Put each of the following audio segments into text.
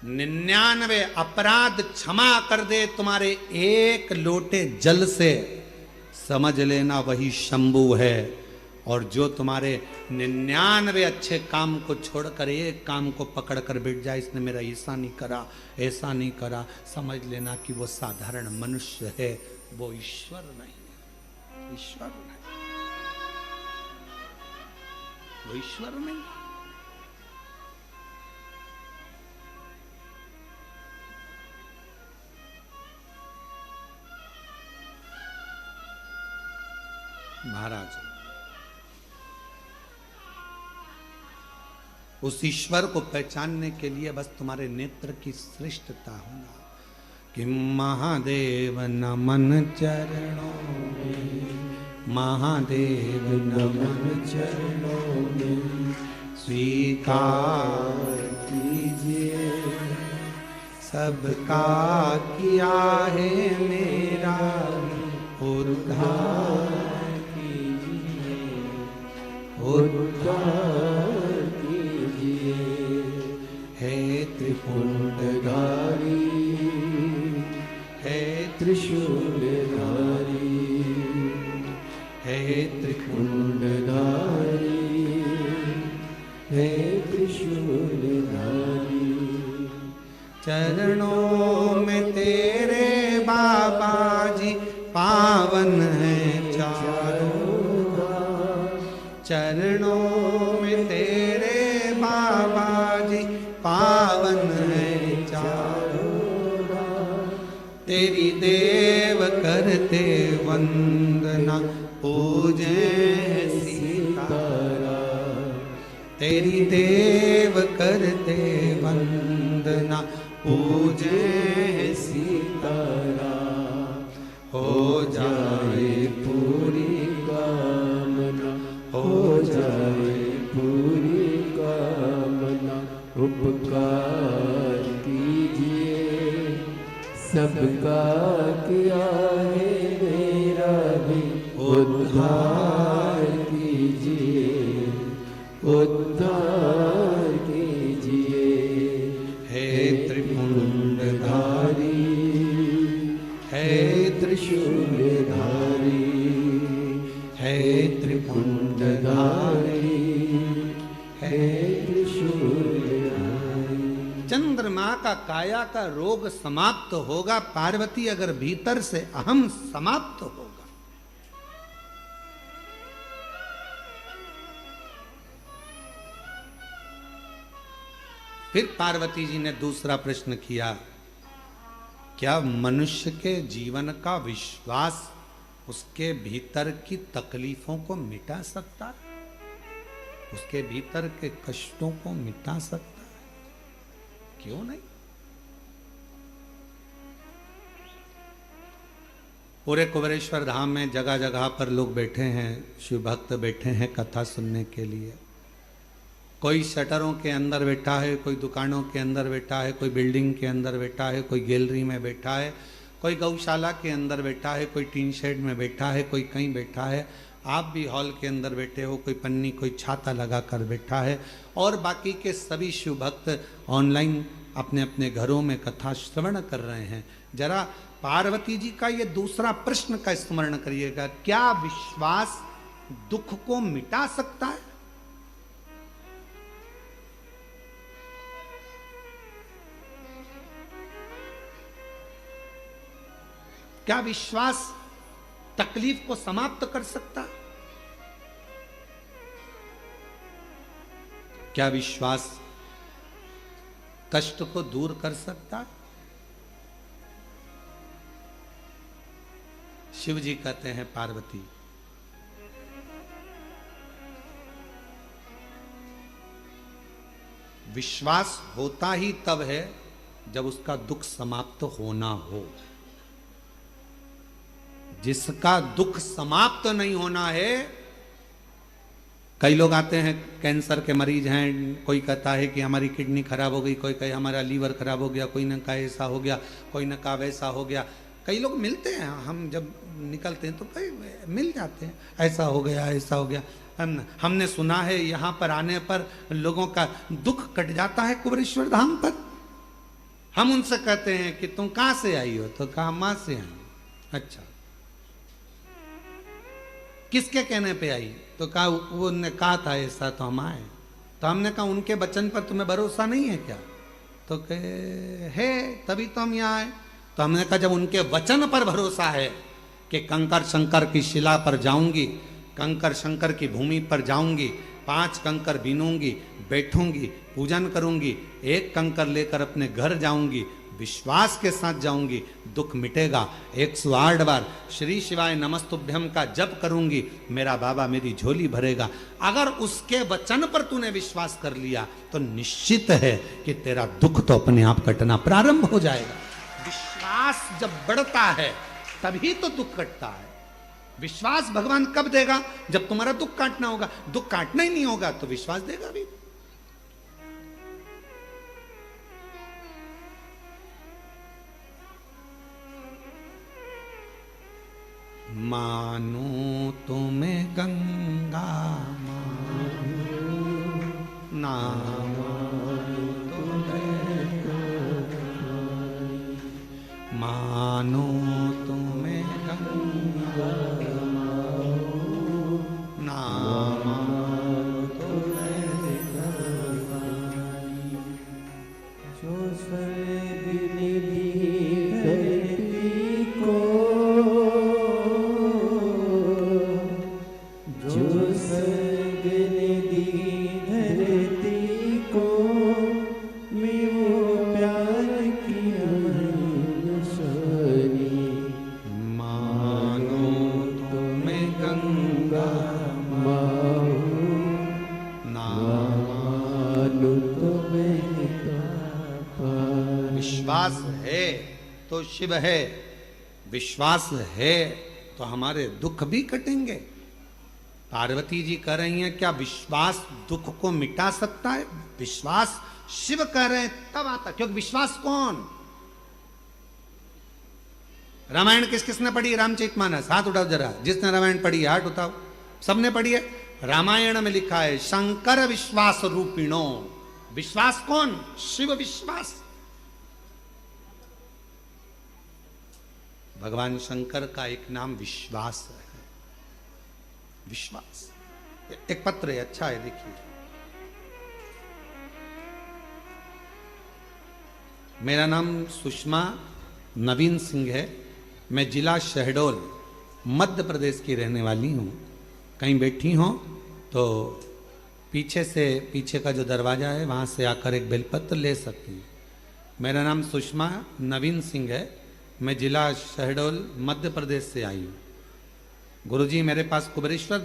99 अपराध क्षमा कर दे तुम्हारे एक लोटे जल से, समझ लेना वही शंभु है। और जो तुम्हारे 99 अच्छे काम को छोड़कर एक काम को पकड़ कर बैठ जाए, इसने मेरा ऐसा नहीं करा, ऐसा नहीं करा, समझ लेना कि वो साधारण मनुष्य है, वो ईश्वर नहीं है। ईश्वर नहीं, वो ईश्वर नहीं। महाराज, उस ईश्वर को पहचानने के लिए बस तुम्हारे नेत्र की श्रेष्ठता होना। कि महादेव नमन चरणों में, महादेव नमन चरणों में, स्वीकार कीजिए सबका किया है मेरा उद्धार कीजिए, उद्धार हे त्रिपुंडधारी, हे त्रिशूलधारी, हे त्रिपुंडधारी, हे त्रिशूलधारी। चरणों में तेरे बाबा जी पावन है चारों धाम, चरणों में तेरे बाबा जी पावन है चारों धाम। तेरी देव करते वंदना पूजे सीताराम, तेरी देव करते वंदना पूजे सीताराम। हो जाए पूरी कामना, हो जाए पूरी कामना, उपकार कीजिए सबका किया है मेरा भी उद्धार कीजिए, उद्धार कीजिए। हे त्रिपुंडधारी, हे त्रिशूलधारी, हे त्रिपुंडधारी, हे चंद्रमा का काया का रोग समाप्त होगा पार्वती, अगर भीतर से अहम समाप्त होगा। फिर पार्वती जी ने दूसरा प्रश्न किया, क्या मनुष्य के जीवन का विश्वास उसके भीतर की तकलीफों को मिटा सकता है, उसके भीतर के कष्टों को मिटा सकता है? क्यों नहीं? पूरे कुबेरेश्वर धाम में जगह जगह पर लोग बैठे हैं, शिव भक्त बैठे हैं कथा सुनने के लिए। कोई शटरों के अंदर बैठा है, कोई दुकानों के अंदर बैठा है, कोई बिल्डिंग के अंदर बैठा है, कोई गैलरी में बैठा है, कोई गौशाला के अंदर बैठा है, कोई टीन शेड में बैठा है, कोई कहीं बैठा है। आप भी हॉल के अंदर बैठे हो, कोई पन्नी कोई छाता लगा कर बैठा है, और बाकी के सभी शिव भक्त ऑनलाइन अपने अपने घरों में कथा श्रवण कर रहे हैं। जरा पार्वती जी का ये दूसरा प्रश्न का स्मरण करिएगा, क्या विश्वास दुख को मिटा सकता है? क्या विश्वास तकलीफ को समाप्त कर सकता है? क्या विश्वास कष्ट को दूर कर सकता है? शिव जी कहते हैं, पार्वती विश्वास होता ही तब है जब उसका दुख समाप्त होना हो। जिसका दुख समाप्त नहीं होना है, कई लोग आते हैं कैंसर के मरीज हैं, कोई कहता है कि हमारी किडनी खराब हो गई, कोई कहे हमारा लीवर खराब हो गया, कोई न कहा ऐसा हो गया, कोई न कहा वैसा हो गया। कई लोग मिलते हैं, हम जब निकलते हैं तो कई मिल जाते हैं, ऐसा हो गया, ऐसा हो गया। हमने सुना है यहाँ पर आने पर लोगों का दुख कट जाता है कुबेरेश्वर धाम पर। हम उनसे कहते हैं कि तुम कहां से आई हो, तो कहा मां से आई। अच्छा, किसके कहने पे आई, तो कहा उन्होंने कहा था ऐसा तो हम आए। तो हमने कहा उनके वचन पर तुम्हें भरोसा नहीं है क्या, तो कहे है तभी तो हम यहाँ आए। तो हमने कहा जब उनके वचन पर भरोसा है कि कंकर शंकर की शिला पर जाऊंगी, कंकर शंकर की भूमि पर जाऊंगी, 5 कंकर बीनूंगी, बैठूंगी, पूजन करूंगी, एक कंकर लेकर अपने घर जाऊंगी, विश्वास के साथ जाऊंगी, दुख मिटेगा। 108 बार श्री शिवाय नमस्तुभ्यम का जप करूंगी, मेरा बाबा मेरी झोली भरेगा। अगर उसके वचन पर तूने विश्वास कर लिया तो निश्चित है कि तेरा दुख तो अपने आप कटना प्रारंभ हो जाएगा। विश्वास जब बढ़ता है तभी तो दुख कटता है। विश्वास भगवान कब देगा, जब तुम्हारा दुख काटना होगा। दुख काटना ही नहीं होगा तो विश्वास देगा भी। मानो तुम्हें गंगा ना मानो तुम्हें गंगा ना जो स्वर्ग निधि धरती को, जो स्वर्ग निधि धरती को, मैं वो प्यार की निशानी। मानो तुम्हें गंगा ना मानो तुम्हें विश्वास है तो शिव है, विश्वास है तो हमारे दुख भी कटेंगे। पार्वती जी कह रही हैं क्या विश्वास दुख को मिटा सकता है? विश्वास शिव कह रहे हैं तब आता, क्योंकि विश्वास कौन? रामायण किस किसने पढ़ी? रामचरितमानस, हाथ उठाओ जरा। जिसने रामायण पढ़ी हाथ उठाओ। सबने पढ़ी है। रामायण में लिखा है शंकर विश्वास रूपिणो। विश्वास कौन? शिव विश्वास। भगवान शंकर का एक नाम विश्वास है। विश्वास। एक पत्र है, अच्छा है, देखिए। मेरा नाम सुषमा नवीन सिंह है। मैं जिला शहडोल मध्य प्रदेश की रहने वाली हूँ। कहीं बैठी हो तो पीछे का जो दरवाज़ा है वहाँ से आकर एक बेलपत्र ले सकती हैं। मेरा नाम सुषमा नवीन सिंह है। मैं जिला शहडोल मध्य प्रदेश से आई हूँ। गुरुजी मेरे पास कुबेरेश्वर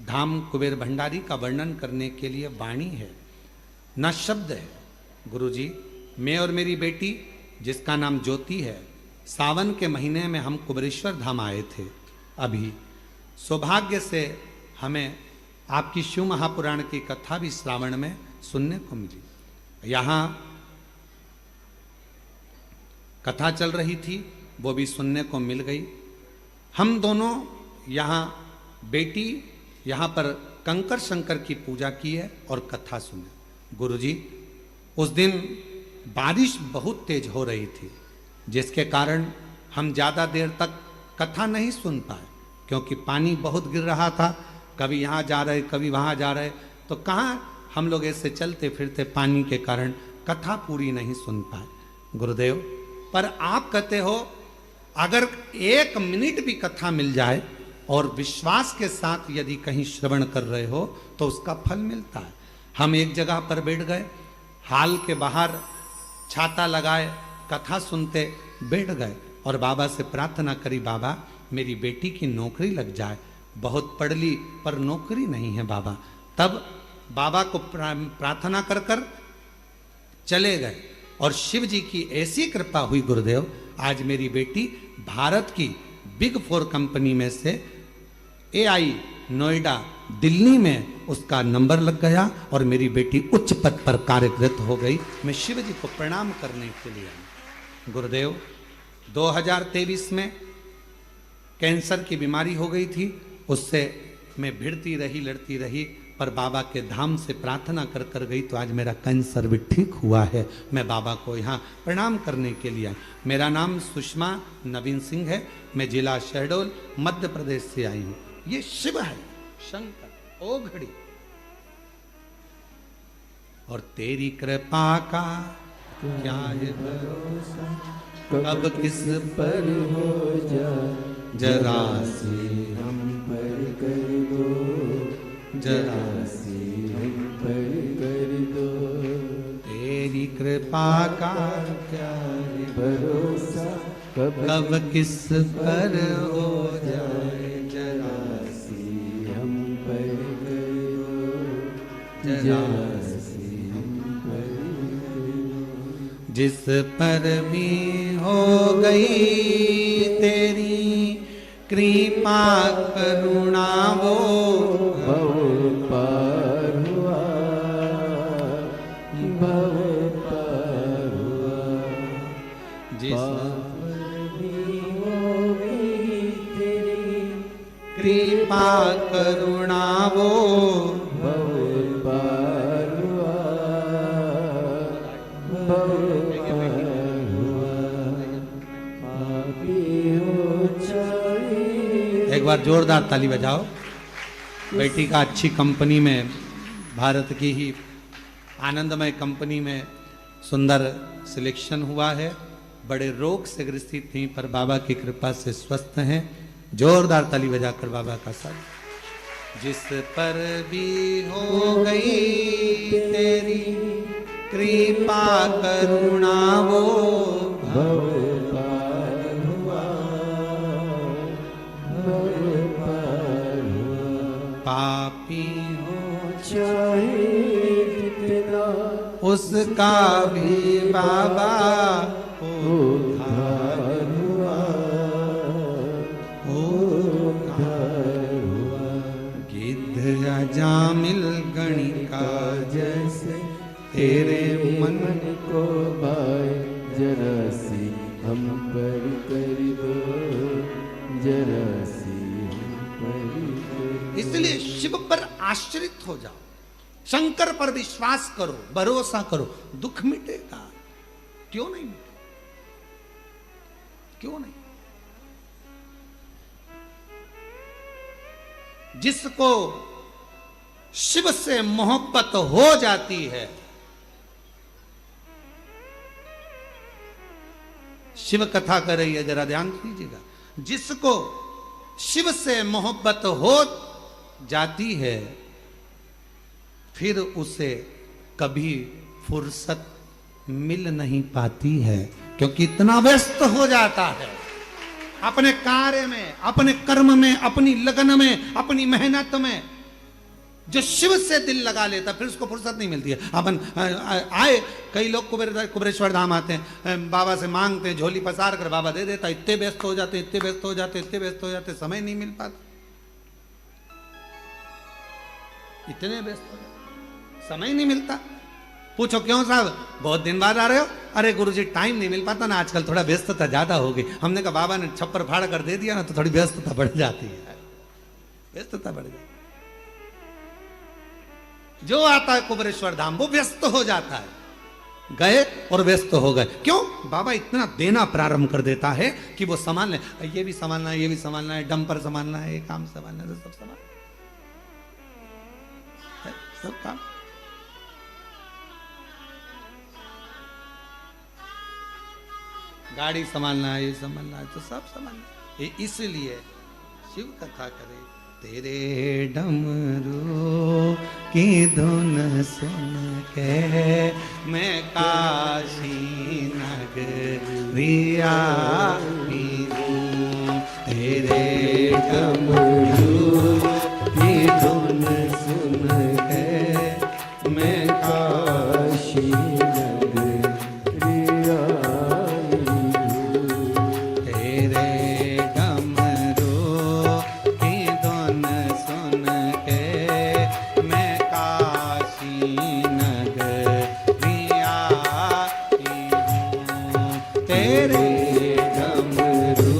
धाम कुबेर भंडारी का वर्णन करने के लिए वाणी है, न शब्द है। गुरुजी, मैं और मेरी बेटी जिसका नाम ज्योति है, सावन के महीने में हम कुबेरेश्वर धाम आए थे। अभी सौभाग्य से हमें आपकी शिव महापुराण की कथा भी श्रावण में सुनने को मिली। यहाँ कथा चल रही थी, वो भी सुनने को मिल गई। हम दोनों यहाँ बेटी यहाँ पर कंकर शंकर की पूजा की है और कथा सुने। गुरुजी, उस दिन बारिश बहुत तेज हो रही थी, जिसके कारण हम ज़्यादा देर तक कथा नहीं सुन पाए, क्योंकि पानी बहुत गिर रहा था। कभी यहाँ जा रहे, कभी वहाँ जा रहे, तो कहाँ हम लोग ऐसे चलते फिरते पानी के कारण कथा पूरी नहीं सुन पाए। गुरुदेव, पर आप कहते हो अगर 1 मिनट भी कथा मिल जाए और विश्वास के साथ यदि कहीं श्रवण कर रहे हो तो उसका फल मिलता है। हम एक जगह पर बैठ गए, हाल के बाहर छाता लगाए, कथा सुनते बैठ गए और बाबा से प्रार्थना करी, बाबा मेरी बेटी की नौकरी लग जाए। बहुत पढ़ ली पर नौकरी नहीं है बाबा। तब बाबा को प्रार्थना कर कर चले गए और शिव जी की ऐसी कृपा हुई गुरुदेव, आज मेरी बेटी भारत की बिग 4 कंपनी में से AI नोएडा दिल्ली में उसका नंबर लग गया और मेरी बेटी उच्च पद पर कार्यरत हो गई। मैं शिव जी को प्रणाम करने के लिए आई। गुरुदेव, 2023 में कैंसर की बीमारी हो गई थी, उससे मैं भिड़ती रही, लड़ती रही, पर बाबा के धाम से प्रार्थना कर कर गई तो आज मेरा कैंसर भी ठीक हुआ है। मैं बाबा को यहाँ प्रणाम करने के लिए आई। मेरा नाम सुषमा नवीन सिंह है। मैं जिला शहडोल मध्य प्रदेश से आई हूँ। ये शिव है, शंकर ओ घड़ी। और तेरी कृपा का क्या है भरोसा, कब किस पर हो जाए जरा से हम पर कर दो, जरा से हम पर कर दो। तेरी कृपा का क्या है भरोसा, कब किस पर हो जाए जरा से हम पर कर दो, जरा से हम पर कर दो। जिस पर भी हो गई तेरी कृपा करुणा वो भव पार हुआ, भव पार हुआ। जिस कृपा करुणा वो भव पार हुआ, भव पार हुआ। पापी हो चाहे एक बार जोरदार ताली बजाओ। बेटी का अच्छी कंपनी में, भारत की ही आनंदमय कंपनी में सुंदर सिलेक्शन हुआ है। बड़े रोग से ग्रसित थी पर बाबा की कृपा से स्वस्थ हैं। जोरदार ताली बजाकर बाबा का साथ। जिस पर भी हो गई तेरी कृपा करुणा वो भव पार हुआ, भव पार हुआ। पापी हो चाहे कितना उसका भी बाबा उद्धार हुआ, उद्धार हुआ। गिद्ध अजामिल गणिका जैसे तेरे मन मन को भाए जरा सी हम पर कर दो, जरा सी हम पर कर दो। इसलिए शिव पर आश्रित हो जाओ, शंकर पर विश्वास करो, भरोसा करो, दुख मिटेगा। क्यों नहीं मिटेगा? क्यों नहीं? जिसको शिव से मोहब्बत हो जाती है, शिव कथा कर रही है, जरा ध्यान कीजिएगा। जिसको शिव से मोहब्बत हो जाती है फिर उसे कभी फुर्सत मिल नहीं पाती है, क्योंकि इतना व्यस्त हो जाता है अपने कार्य में, अपने कर्म में, अपनी लगन में, अपनी मेहनत में। जो शिव से दिल लगा लेता फिर उसको फुर्सत नहीं मिलती है। अपन आए कई लोग कुबेरेश्वर धाम आते हैं, बाबा से मांगते हैं, झोली पसार कर बाबा दे देता। इतने व्यस्त हो जाते, इतने व्यस्त हो जाते, इतने व्यस्त हो जाते, समय नहीं मिल पाता। इतने व्यस्त हो जाते, समय नहीं मिलता। पूछो क्यों साहब, बहुत दिन बाद आ रहे हो? अरे गुरुजी टाइम नहीं मिल पाता ना, आजकल थोड़ा व्यस्तता ज्यादा हो गई। हमने कहा बाबा ने छप्पर फाड़ कर दे दिया ना तो थोड़ी व्यस्तता बढ़ जाती है, व्यस्तता बढ़ जाती है। जो आता है कुबेरेश्वर धाम वो व्यस्त हो जाता है। गए और व्यस्त हो गए। क्यों? बाबा इतना देना प्रारंभ कर देता है कि वो संभाल ले, ये भी संभालना है, ये भी संभालना है, डंपर संभालना है, ये काम संभालना है, सब संभाल सब काम। गाड़ी संभालना है, ये संभालना है, तो सब संभालना है। इसलिए शिव कथा करे। तेरे डमरू की धुन सुन के मैं काशी नगरिया हूँ। तेरे डमरू की धुन सुन के मैं काशी नगरिया तेरे डमरू की धुन सुन के मैं काशी नगरिया हूँ। तेरे डमरू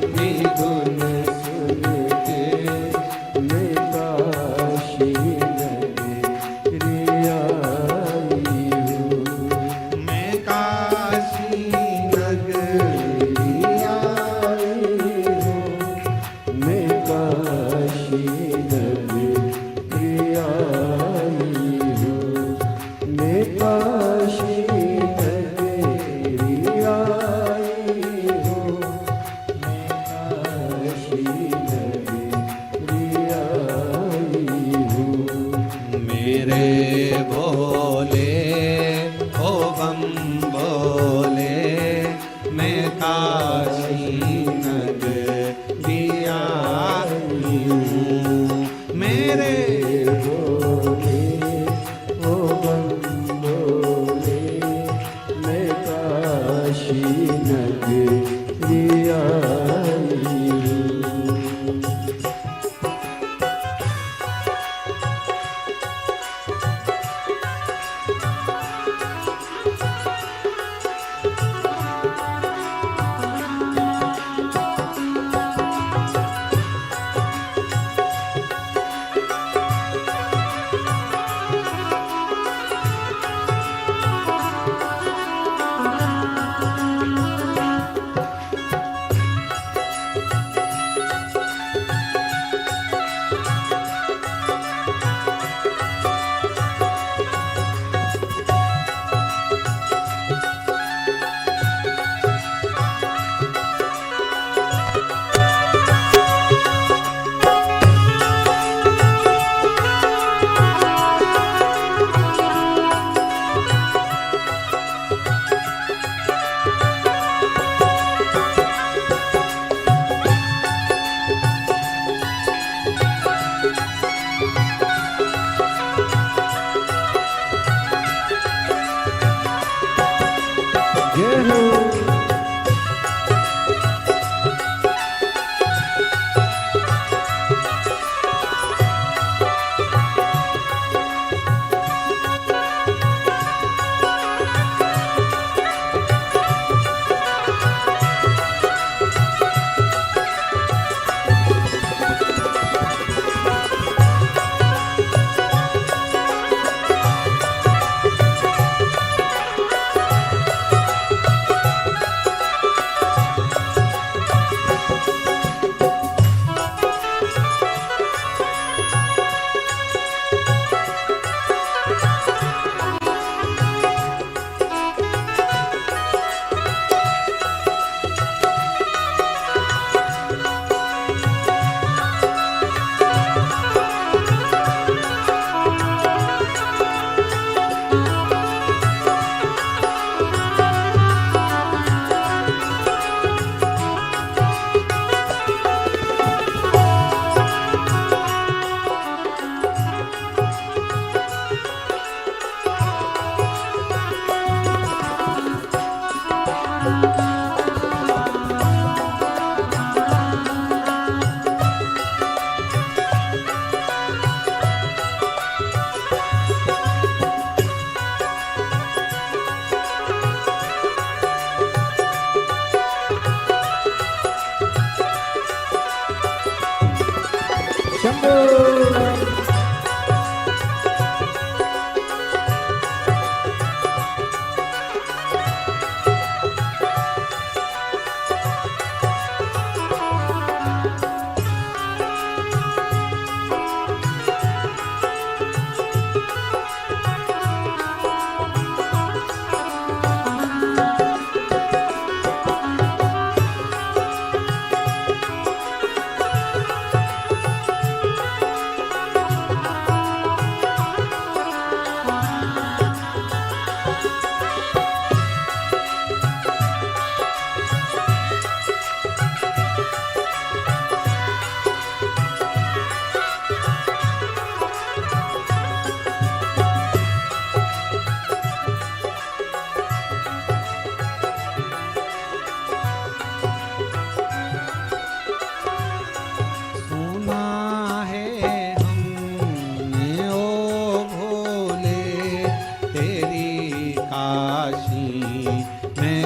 की धुन सुन के मैं काशी काशी नगरी आई हूँ।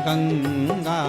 गंगा